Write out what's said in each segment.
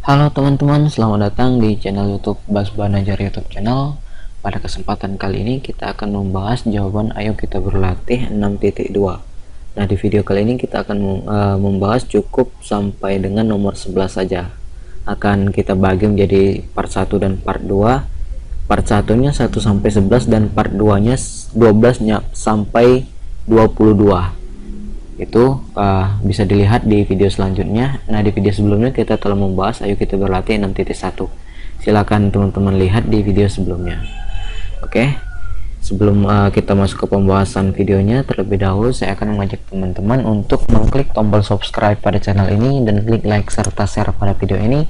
Halo teman-teman, selamat datang di channel YouTube Bas Banajar YouTube channel. Pada kesempatan kali ini kita akan membahas jawaban Ayo Kita Berlatih 6.2. Nah, di video kali ini kita akan membahas cukup sampai dengan nomor 11 saja. Akan kita bagi menjadi part 1 dan part 2. Part 1-nya 1 sampai 11 dan part 2-nya 12 sampai 22. Itu bisa dilihat di video selanjutnya. Nah, di video sebelumnya kita telah membahas Ayo Kita Berlatih 6.1. silakan teman-teman lihat di video sebelumnya. Oke, sebelum kita masuk ke pembahasan videonya, terlebih dahulu saya akan mengajak teman-teman untuk mengklik tombol subscribe pada channel ini dan klik like serta share pada video ini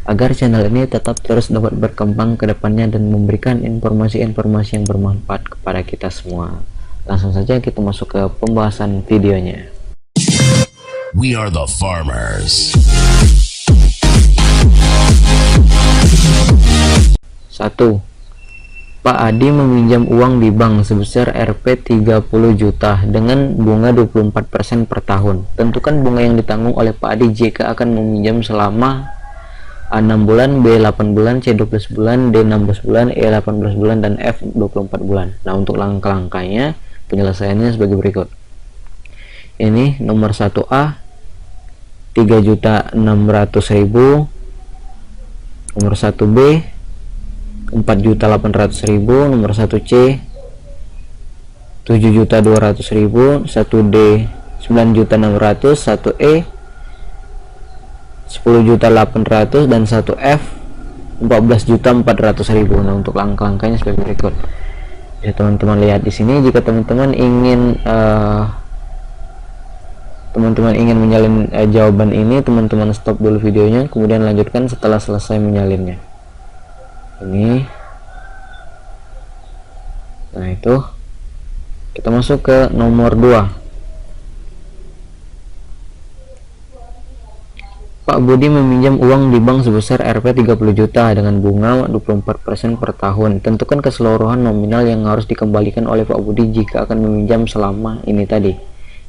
agar channel ini tetap terus dapat berkembang ke depannya dan memberikan informasi-informasi yang bermanfaat kepada kita semua. Langsung saja kita masuk ke pembahasan videonya. We are the farmers. 1. Pak Adi meminjam uang di bank sebesar Rp 30 juta dengan bunga 24% per tahun. Tentukan bunga yang ditanggung oleh Pak Adi jika akan meminjam selama A 6 bulan, B 8 bulan, C 12 bulan, D 16 bulan, E 18 bulan, dan F 24 bulan. Nah, untuk langkah-langkahnya penyelesaiannya sebagai berikut. Ini nomor 1A 3.600.000, nomor 1B 4.800.000, nomor 1C 7.200.000, 1D 9.600.000, 1E 10.800.000, dan 1F 14.400.000. Nah, untuk langkah-langkahnya sebagai berikut. Ya, teman-teman lihat di sini. Jika teman-teman ingin menyalin jawaban ini, teman-teman stop dulu videonya, kemudian lanjutkan setelah selesai menyalinnya. Ini. Nah, itu kita masuk ke nomor 2. Pak Budi meminjam uang di bank sebesar Rp 30 juta dengan bunga 24% per tahun. Tentukan keseluruhan nominal yang harus dikembalikan oleh Pak Budi jika akan meminjam selama ini tadi.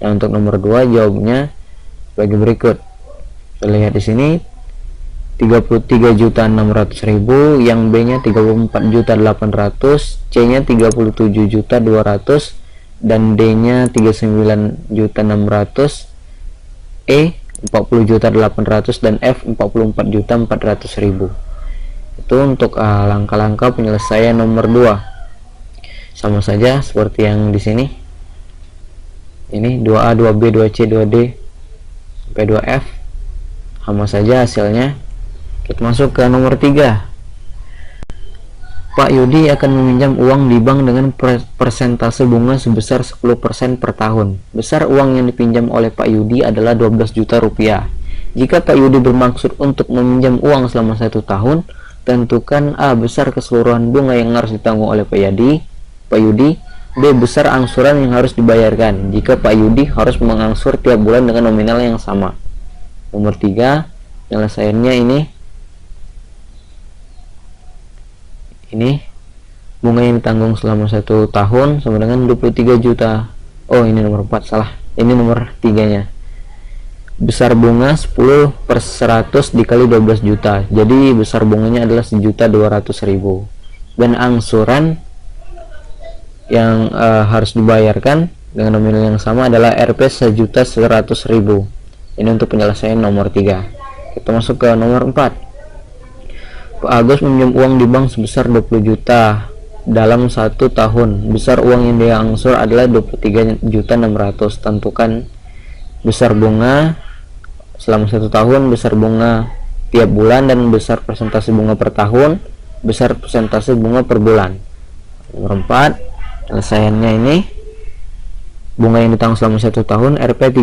Dan untuk nomor 2 jawabnya sebagai berikut. Kita lihat di sini 33.600.000, yang B-nya 34.800.000, C-nya 37.200.000, dan D-nya 39.600.000, E 40.800.000, dan F 44.400.000. Itu untuk langkah-langkah penyelesaian nomor 2. Sama saja seperti yang di sini. Ini 2A, 2B, 2C, 2D sampai 2F. Sama saja hasilnya. Kita masuk ke nomor 3. Pak Yudi akan meminjam uang di bank dengan persentase bunga sebesar 10% per tahun. Besar uang yang dipinjam oleh Pak Yudi adalah 12 juta rupiah. Jika Pak Yudi bermaksud untuk meminjam uang selama 1 tahun, tentukan A. besar keseluruhan bunga yang harus ditanggung oleh Pak Yudi, B. besar angsuran yang harus dibayarkan jika Pak Yudi harus mengangsur tiap bulan dengan nominal yang sama. Nomor 3, penyelesaiannya ini bunga yang ditanggung selama 1 tahun sama dengan 23 juta. Oh, ini nomor 4, salah. Ini nomor 3-nya. Besar bunga 10/100 dikali 12 juta. Jadi besar bunganya adalah 1.200.000. Dan angsuran yang harus dibayarkan dengan nominal yang sama adalah Rp 1.100.000. Ini untuk penyelesaian nomor 3. Kita masuk ke nomor 4. Pak Agus meminjam uang di bank sebesar 20 juta dalam 1 tahun. Besar uang yang diangsur adalah 23.600.000. Tentukan besar bunga selama 1 tahun, besar bunga tiap bulan, dan besar persentase bunga per tahun, besar persentase bunga per bulan. Nomor 4, penyelesaiannya ini bunga yang ditanggung selama 1 tahun Rp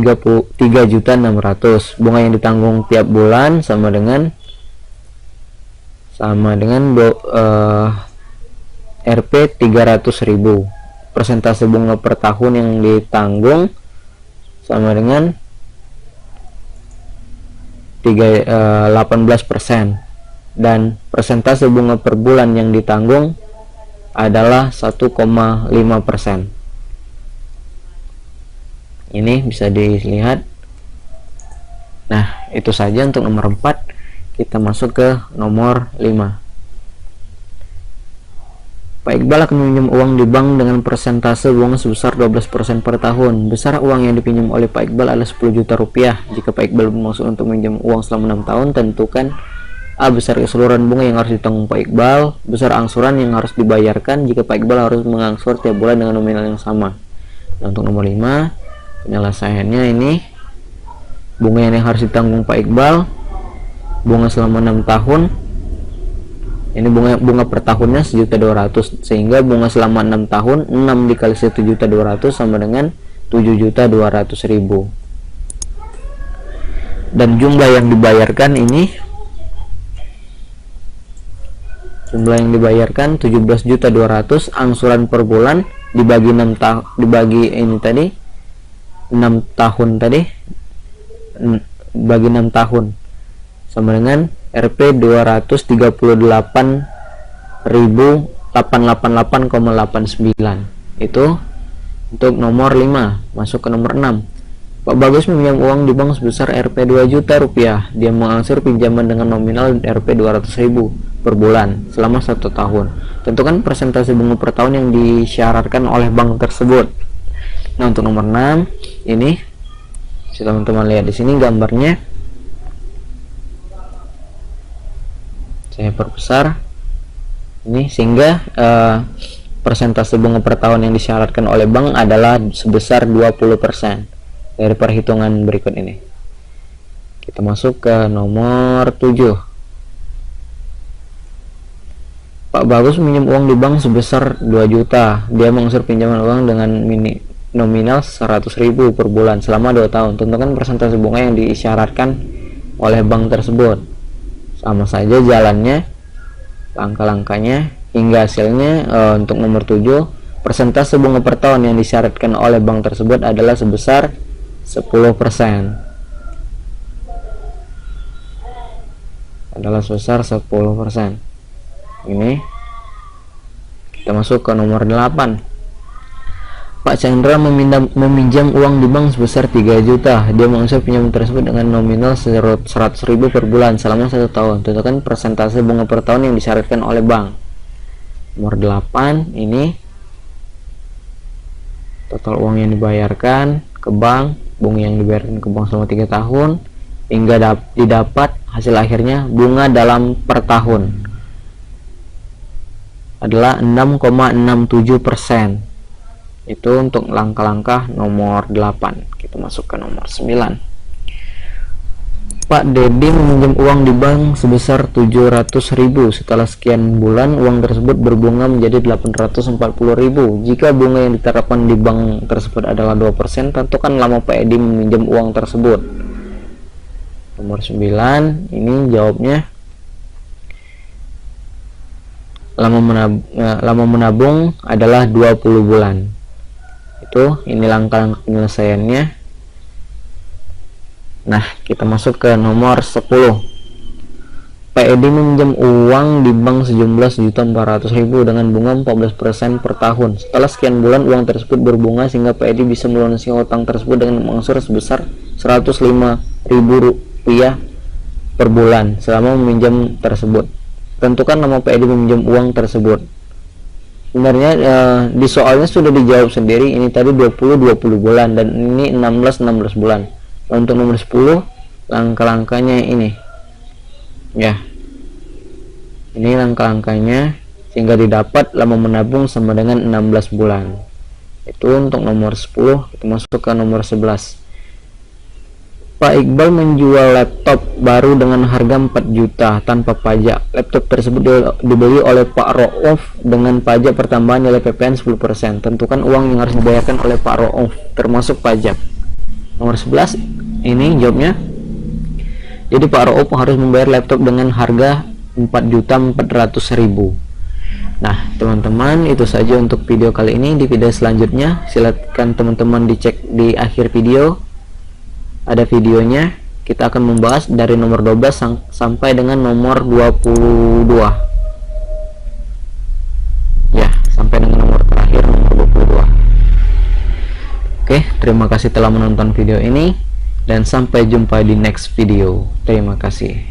3.600.000. Bunga yang ditanggung tiap bulan sama dengan Rp 300.000. Persentase bunga per tahun yang ditanggung sama dengan 18%, dan persentase bunga per bulan yang ditanggung adalah 1,5%. Ini bisa dilihat. Nah, itu saja untuk nomor 4. Kita masuk ke nomor 5. Pak Iqbal akan meminjam uang di bank dengan persentase bunga sebesar 12% per tahun. Besar uang yang dipinjam oleh Pak Iqbal adalah 10 juta rupiah. Jika Pak Iqbal bermaksud untuk meminjam uang selama 6 tahun, tentukan A. Besar keseluruhan bunga yang harus ditanggung Pak Iqbal, besar angsuran yang harus dibayarkan jika Pak Iqbal harus mengangsur tiap bulan dengan nominal yang sama. Nah, untuk nomor 5, penyelesaiannya ini bunga yang harus ditanggung Pak Iqbal, bunga selama 6 tahun. Ini bunga per tahunnya 1.200.000, sehingga bunga selama 6 tahun 6 dikali 1.200.000 sama dengan 7.200.000. Dan jumlah yang dibayarkan ini, jumlah yang dibayarkan 17.200.000, angsuran per bulan dibagi 6 tahun, dibagi ini tadi 6 tahun tadi, bagi 6 tahun sama dengan Rp 238.888,89. Itu untuk nomor 5. Masuk ke nomor 6. Pak Bagus meminjam uang di bank sebesar Rp 2 juta rupiah. Dia mengangsur pinjaman dengan nominal Rp 200.000 per bulan selama 1 tahun. Tentukan persentase bunga per tahun yang disyaratkan oleh bank tersebut. Nah, untuk nomor 6 ini, teman-teman lihat di sini gambarnya. Saya perbesar ini sehingga persentase bunga per tahun yang disyaratkan oleh bank adalah sebesar 20% dari perhitungan berikut ini. Kita masuk ke nomor 7. Pak Bagus meminjam uang di bank sebesar 2 juta. Dia mengangsur pinjaman uang dengan nominal 100.000 per bulan selama 2 tahun. Tentukan persentase bunga yang disyaratkan oleh bank tersebut. Sama saja jalannya, langkah-langkahnya hingga hasilnya. Untuk nomor 7, persentase bunga per tahun yang disyaratkan oleh bank tersebut adalah sebesar 10%. Adalah sebesar 10%. Ini kita masuk ke nomor 8. Pak Chandra meminjam uang di bank sebesar 3 juta. Dia mengangsur pinjaman tersebut dengan nominal 100.000 per bulan selama 1 tahun. Tentukan persentase bunga per tahun yang disyaratkan oleh bank. Nomor 8 ini total uang yang dibayarkan ke bank, bunga yang dibayarkan ke bank selama 3 tahun hingga didapat hasil akhirnya bunga dalam per tahun adalah 6,67%. Itu untuk langkah-langkah nomor 8. Kita masuk ke nomor 9. Pak Dedi meminjam uang di bank sebesar 700.000. Setelah sekian bulan uang tersebut berbunga menjadi 840.000. Jika bunga yang diterapkan di bank tersebut adalah 2%, tentukan lama Pak Edi meminjam uang tersebut. Nomor 9 ini jawabnya lama menabung adalah 20 bulan. Ini langkah penyelesaiannya. Nah, kita masuk ke nomor 10. Pak Edi meminjam uang di bank sejumlah 1.400.000 dengan bunga 14% per tahun. Setelah sekian bulan uang tersebut berbunga sehingga Pak Edi bisa melunasi utang tersebut dengan mengangsur sebesar 105.000 rupiah per bulan selama meminjam tersebut. Tentukan nama Pak Edi meminjam uang tersebut. Sebenarnya di soalnya sudah dijawab sendiri. Ini tadi 20 bulan dan ini 16 bulan. Untuk nomor 10 langkah-langkahnya ini ya, ini langkah-langkahnya sehingga didapat lama menabung sama dengan 16 bulan. Itu untuk nomor 10. Kita masuk ke nomor 11. Pak Iqbal menjual laptop baru dengan harga 4 juta tanpa pajak. Laptop tersebut dibeli oleh Pak Rauf dengan pajak pertambahan nilai PPN 10%. Tentukan uang yang harus dibayarkan oleh Pak Rauf termasuk pajak. Nomor 11 ini jawabnya. Jadi Pak Rauf harus membayar laptop dengan harga 4.400.000. Nah, teman-teman, itu saja untuk video kali ini. Di video selanjutnya silakan teman-teman dicek di akhir video. Ada videonya. Kita akan membahas dari nomor 12 sampai dengan nomor 22. Ya, sampai dengan nomor terakhir, nomor 22. Oke, terima kasih telah menonton video ini dan sampai jumpa di next video. Terima kasih.